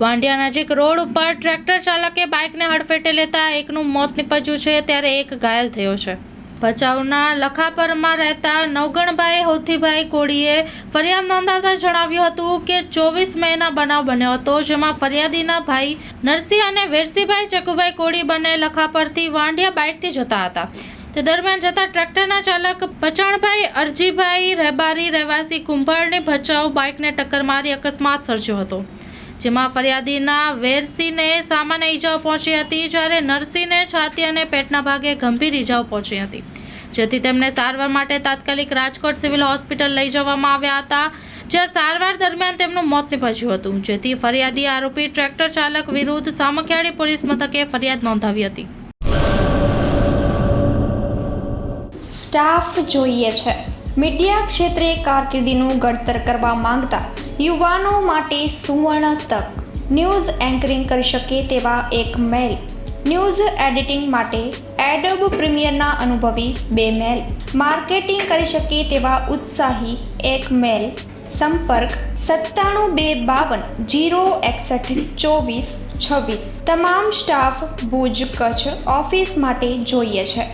વાંઢિયા નજીક રોડ ઉપર ટ્રેક્ટર ચાલકે બાઇકને હડફેટે લેતા એકનું મોત નીપજ્યું છે, ત્યારે એક ઘાયલ થયો છે. ભચાઉના લખાપરમાં રહેતા નવગણભાઈ હોથીભાઈ કોળીએ ફરિયાદ નોંધાવતા જણાવ્યું હતું કે 24 મેના બનાવ બન્યો હતો, જેમાં ફરિયાદીના ભાઈ નરસિંહ અને વેરસીભાઈ ચકુભાઈ કોળી બંને લખાપરથી વાંઢિયા બાઇકથી જતા હતા. તે દરમિયાન જતા ટ્રેક્ટરના ચાલક પચાણભાઈ અરજીભાઈ રહેબારી રહેવાસી કુંભારની ભચાઉ બાઇકને ટક્કર મારી અકસ્માત સર્જ્યો હતો, જેમાં ફરિયાદીના વેરસીને સામાન્ય ઈજાઓ પહોંચી હતી, જ્યારે નરસિંહને છાતી અને પેટના ભાગે ગંભીર ઈજાઓ પહોંચી હતી, જેથી તેમને સારવાર માટે તાત્કાલિક રાજકોટ સિવિલ હોસ્પિટલ લઈ જવામાં આવ્યા હતા, જ્યાં સારવાર દરમિયાન તેમનું મોત નીપજ્યું હતું, જેથી ફરિયાદી આરોપી ટ્રેક્ટર ચાલક વિરુદ્ધ સામખિયાળી પોલીસ મથકે ફરિયાદ નોંધાવી હતી. સ્ટાફ જોઈએ છે. મીડિયા ક્ષેત્રે કારકિર્દીનું ઘડતર કરવા માંગતા યુવાનો માટે સુવર્ણ તક. ન્યૂઝ એન્કરિંગ કરી શકે તેવા એક મેલ. ન્યૂઝ એડિટિંગ માટે એડોબ પ્રીમિયરના અનુભવી 2 મેલ. માર્કેટિંગ કરી શકે તેવા ઉત્સાહી 1 મેલ. સંપર્ક 97 252 061 24 26. તમામ સ્ટાફ ભુજ કચ્છ ઓફિસ માટે જોઈએ છે.